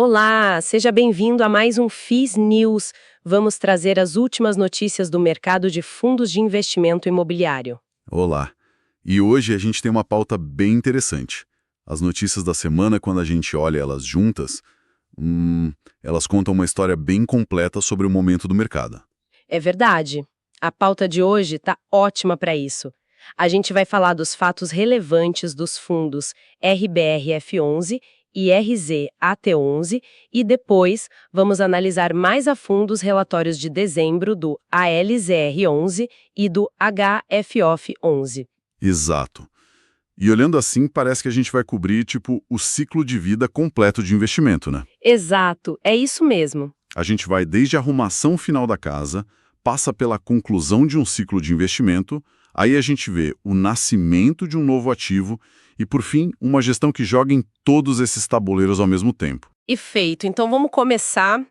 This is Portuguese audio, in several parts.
Olá, seja bem-vindo a mais um FIS News. Vamos trazer as últimas notícias do mercado de fundos de investimento imobiliário. Olá! E hoje a gente tem uma pauta bem interessante. As notícias da semana, quando a gente olha elas juntas, elas contam uma história bem completa sobre o momento do mercado. É verdade. A pauta de hoje está ótima para isso. A gente vai falar dos fatos relevantes dos fundos RBRF11 e RZAT11 e depois vamos analisar mais a fundo os relatórios de dezembro do ALZR11 e do HFOF11. Exato. E olhando assim, parece que a gente vai cobrir, o ciclo de vida completo de investimento, né? Exato, é isso mesmo. A gente vai desde a arrumação final da casa, passa pela conclusão de um ciclo de investimento, aí a gente vê o nascimento de um novo ativo e, por fim, uma gestão que joga em todos esses tabuleiros ao mesmo tempo. E feito. Então vamos começar.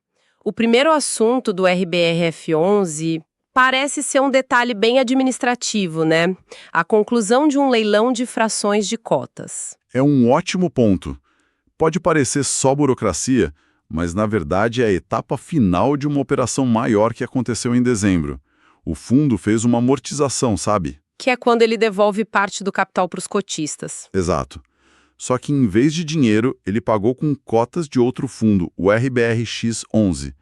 O primeiro assunto do RBRF11 parece ser um detalhe bem administrativo, né? A conclusão de um leilão de frações de cotas. É um ótimo ponto. Pode parecer só burocracia, mas na verdade é a etapa final de uma operação maior que aconteceu em dezembro. O fundo fez uma amortização, sabe? Que é quando ele devolve parte do capital para os cotistas. Exato. Só que em vez de dinheiro, ele pagou com cotas de outro fundo, o RBRX11.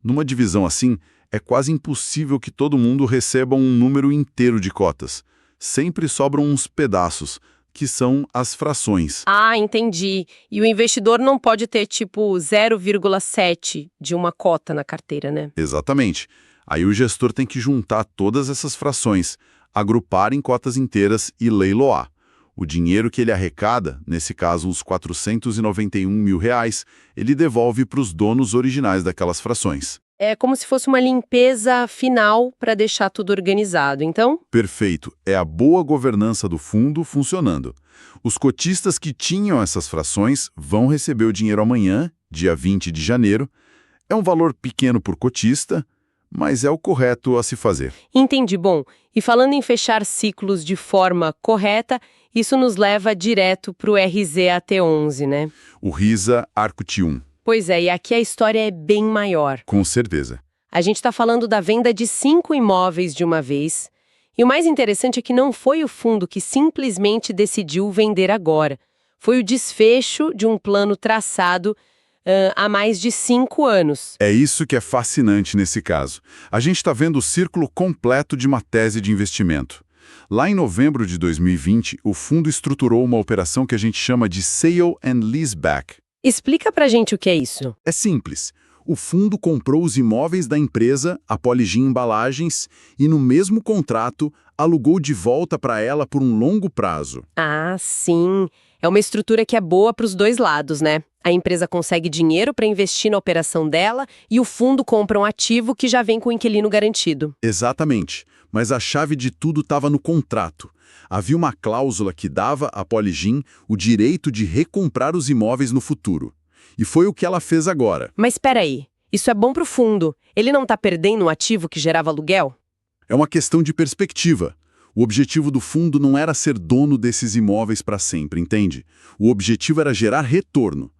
Numa divisão assim, é quase impossível que todo mundo receba um número inteiro de cotas. Sempre sobram uns pedaços, que são as frações. Ah, entendi. E o investidor não pode ter tipo 0,7 de uma cota na carteira, né? Exatamente. Aí o gestor tem que juntar todas essas frações, agrupar em cotas inteiras e leiloar. O dinheiro que ele arrecada, nesse caso uns R$ 491 mil, ele devolve para os donos originais daquelas frações. É como se fosse uma limpeza final para deixar tudo organizado, então? Perfeito. É a boa governança do fundo funcionando. Os cotistas que tinham essas frações vão receber o dinheiro amanhã, dia 20 de janeiro. É um valor pequeno por cotista, mas é o correto a se fazer. Entendi. Bom, e falando em fechar ciclos de forma correta, isso nos leva direto para o RZAT11, né? O RISA Arcut 1. Pois é, e aqui a história é bem maior. Com certeza. A gente está falando da venda de 5 imóveis de uma vez. E o mais interessante é que não foi o fundo que simplesmente decidiu vender agora. Foi o desfecho de um plano traçado há mais de 5 anos. É isso que é fascinante nesse caso. A gente está vendo o círculo completo de uma tese de investimento. Lá em novembro de 2020, o fundo estruturou uma operação que a gente chama de Sale and Leaseback. Explica pra gente o que é isso. É simples. O fundo comprou os imóveis da empresa, a Poligin Embalagens, e no mesmo contrato alugou de volta para ela por um longo prazo. Ah, sim. É uma estrutura que é boa para os dois lados, né? A empresa consegue dinheiro para investir na operação dela e o fundo compra um ativo que já vem com o inquilino garantido. Exatamente. Mas a chave de tudo estava no contrato. Havia uma cláusula que dava à Poligin o direito de recomprar os imóveis no futuro. E foi o que ela fez agora. Mas espera aí, isso é bom para o fundo. Ele não está perdendo um ativo que gerava aluguel? É uma questão de perspectiva. O objetivo do fundo não era ser dono desses imóveis para sempre, entende? O objetivo era gerar retorno.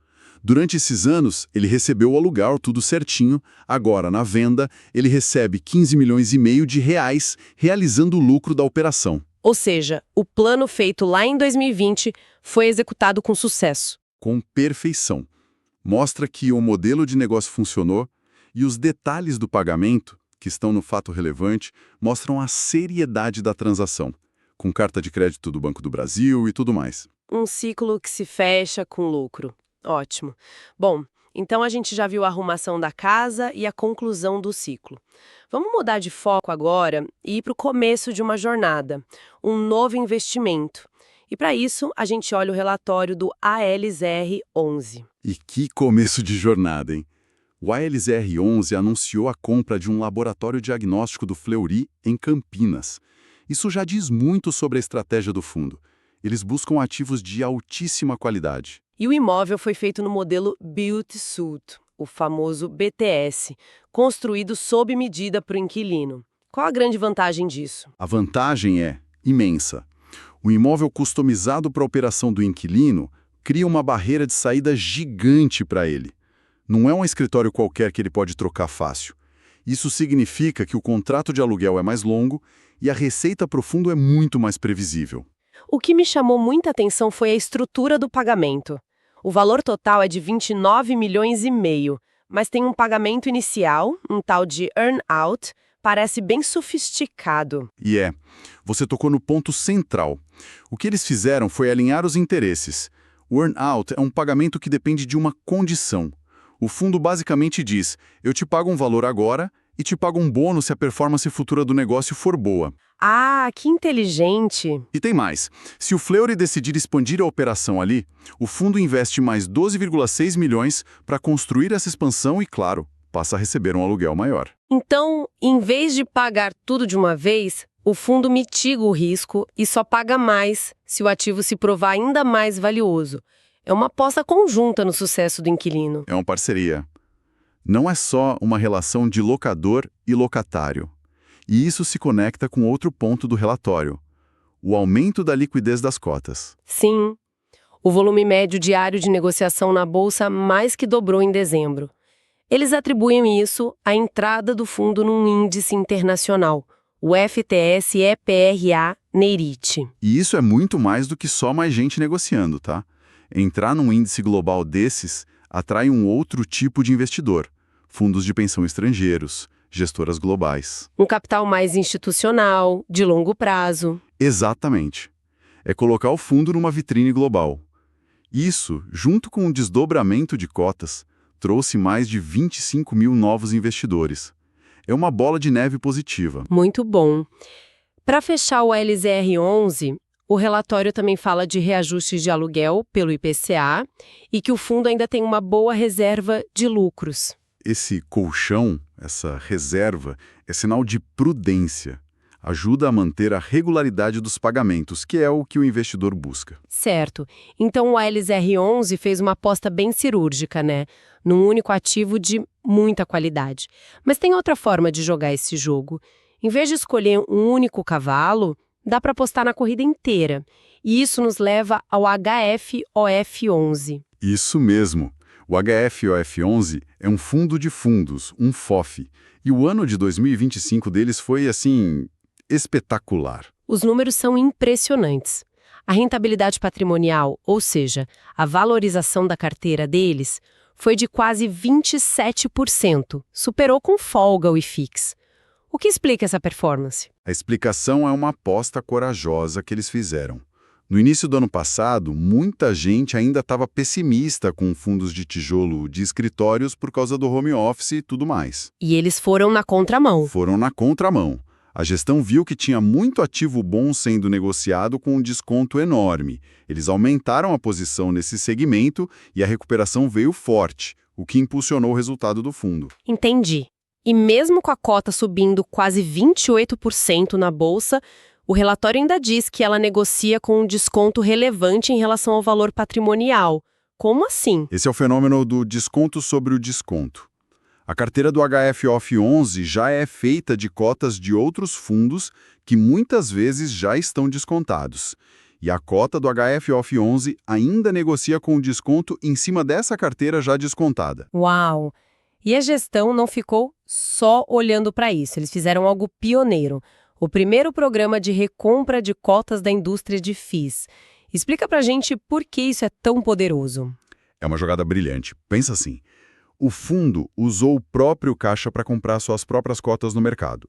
Durante esses anos, ele recebeu o aluguel tudo certinho. Agora, na venda, ele recebe 15 milhões e meio de reais, realizando o lucro da operação. Ou seja, o plano feito lá em 2020 foi executado com sucesso. Com perfeição. Mostra que o modelo de negócio funcionou e os detalhes do pagamento, que estão no fato relevante, mostram a seriedade da transação, com carta de crédito do Banco do Brasil e tudo mais. Um ciclo que se fecha com lucro. Ótimo. Bom, então a gente já viu a arrumação da casa e a conclusão do ciclo. Vamos mudar de foco agora e ir para o começo de uma jornada, um novo investimento. E para isso, a gente olha o relatório do ALZR11. E que começo de jornada, hein? O ALZR11 anunciou a compra de um laboratório diagnóstico do Fleury, em Campinas. Isso já diz muito sobre a estratégia do fundo. Eles buscam ativos de altíssima qualidade. E o imóvel foi feito no modelo Build-to-Suit, o famoso BTS, construído sob medida para o inquilino. Qual a grande vantagem disso? A vantagem é imensa. O imóvel customizado para a operação do inquilino cria uma barreira de saída gigante para ele. Não é um escritório qualquer que ele pode trocar fácil. Isso significa que o contrato de aluguel é mais longo e a receita para o fundo é muito mais previsível. O que me chamou muita atenção foi a estrutura do pagamento. O valor total é de 29 milhões e meio, mas tem um pagamento inicial, um tal de earn-out, parece bem sofisticado. E você tocou no ponto central. O que eles fizeram foi alinhar os interesses. O earn-out é um pagamento que depende de uma condição. O fundo basicamente diz, eu te pago um valor agora e te pago um bônus se a performance futura do negócio for boa. Ah, que inteligente! E tem mais. Se o Fleury decidir expandir a operação ali, o fundo investe mais 12,6 milhões para construir essa expansão e, claro, passa a receber um aluguel maior. Então, em vez de pagar tudo de uma vez, o fundo mitiga o risco e só paga mais se o ativo se provar ainda mais valioso. É uma aposta conjunta no sucesso do inquilino. É uma parceria. Não é só uma relação de locador e locatário. E isso se conecta com outro ponto do relatório, o aumento da liquidez das cotas. Sim, o volume médio diário de negociação na Bolsa mais que dobrou em dezembro. Eles atribuem isso à entrada do fundo num índice internacional, o FTSE/PRA Neirit. E isso é muito mais do que só mais gente negociando, tá? Entrar num índice global desses atrai um outro tipo de investidor, fundos de pensão estrangeiros, gestoras globais. Um capital mais institucional, de longo prazo. Exatamente. É colocar o fundo numa vitrine global. Isso, junto com o desdobramento de cotas, trouxe mais de 25 mil novos investidores. É uma bola de neve positiva. Muito bom. Para fechar o LZR11, o relatório também fala de reajustes de aluguel pelo IPCA e que o fundo ainda tem uma boa reserva de lucros. Esse colchão, essa reserva, é sinal de prudência. Ajuda a manter a regularidade dos pagamentos, que é o que o investidor busca. Certo. Então o LZR11 fez uma aposta bem cirúrgica, né? Num único ativo de muita qualidade. Mas tem outra forma de jogar esse jogo. Em vez de escolher um único cavalo, dá para apostar na corrida inteira. E isso nos leva ao HFOF11. Isso mesmo. O HFOF11 é um fundo de fundos, um FOF. E o ano de 2025 deles foi, assim, espetacular. Os números são impressionantes. A rentabilidade patrimonial, ou seja, a valorização da carteira deles, foi de quase 27%. Superou com folga o IFIX. O que explica essa performance? A explicação é uma aposta corajosa que eles fizeram. No início do ano passado, muita gente ainda estava pessimista com fundos de tijolo de escritórios por causa do home office e tudo mais. E eles foram na contramão. Foram na contramão. A gestão viu que tinha muito ativo bom sendo negociado com um desconto enorme. Eles aumentaram a posição nesse segmento e a recuperação veio forte, o que impulsionou o resultado do fundo. Entendi. E mesmo com a cota subindo quase 28% na bolsa, o relatório ainda diz que ela negocia com um desconto relevante em relação ao valor patrimonial. Como assim? Esse é o fenômeno do desconto sobre o desconto. A carteira do HFOF11 já é feita de cotas de outros fundos que muitas vezes já estão descontados. E a cota do HFOF11 ainda negocia com desconto em cima dessa carteira já descontada. Uau! E a gestão não ficou só olhando para isso, eles fizeram algo pioneiro. O primeiro programa de recompra de cotas da indústria de FIIs. Explica pra gente por que isso é tão poderoso. É uma jogada brilhante. Pensa assim, o fundo usou o próprio caixa para comprar suas próprias cotas no mercado.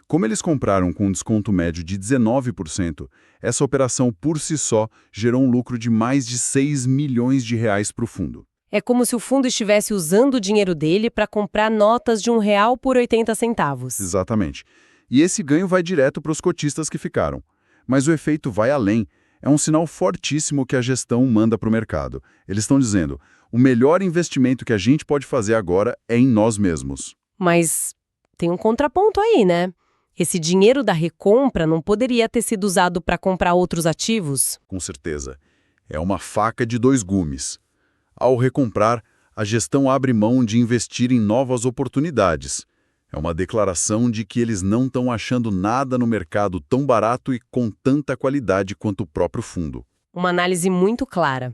Como eles compraram com um desconto médio de 19%, essa operação por si só gerou um lucro de mais de 6 milhões de reais para o fundo. É como se o fundo estivesse usando o dinheiro dele para comprar notas de R$1 por 80 centavos. Exatamente. E esse ganho vai direto para os cotistas que ficaram. Mas o efeito vai além. É um sinal fortíssimo que a gestão manda para o mercado. Eles estão dizendo, o melhor investimento que a gente pode fazer agora é em nós mesmos. Mas tem um contraponto aí, né? Esse dinheiro da recompra não poderia ter sido usado para comprar outros ativos? Com certeza. É uma faca de dois gumes. Ao recomprar, a gestão abre mão de investir em novas oportunidades. É uma declaração de que eles não estão achando nada no mercado tão barato e com tanta qualidade quanto o próprio fundo. Uma análise muito clara.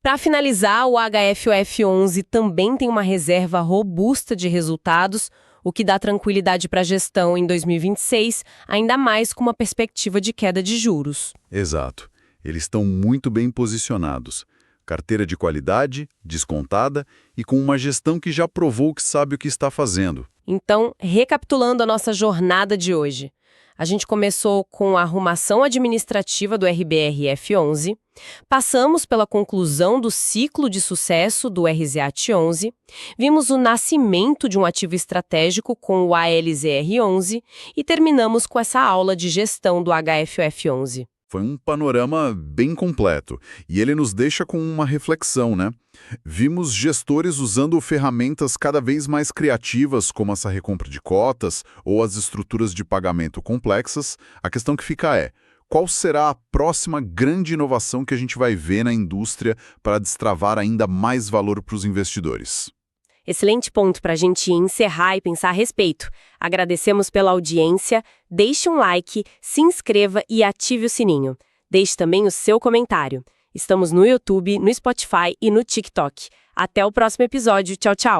Para finalizar, o HFOF11 também tem uma reserva robusta de resultados, o que dá tranquilidade para a gestão em 2026, ainda mais com uma perspectiva de queda de juros. Exato. Eles estão muito bem posicionados. Carteira de qualidade, descontada e com uma gestão que já provou que sabe o que está fazendo. Então, recapitulando a nossa jornada de hoje, a gente começou com a arrumação administrativa do RBRF11, passamos pela conclusão do ciclo de sucesso do RZAT11, vimos o nascimento de um ativo estratégico com o ALZR11 e terminamos com essa aula de gestão do HFOF11. Foi um panorama bem completo e ele nos deixa com uma reflexão, né? Vimos gestores usando ferramentas cada vez mais criativas, como essa recompra de cotas ou as estruturas de pagamento complexas. A questão que fica é: qual será a próxima grande inovação que a gente vai ver na indústria para destravar ainda mais valor para os investidores? Excelente ponto para a gente encerrar e pensar a respeito. Agradecemos pela audiência, deixe um like, se inscreva e ative o sininho. Deixe também o seu comentário. Estamos no YouTube, no Spotify e no TikTok. Até o próximo episódio. Tchau, tchau!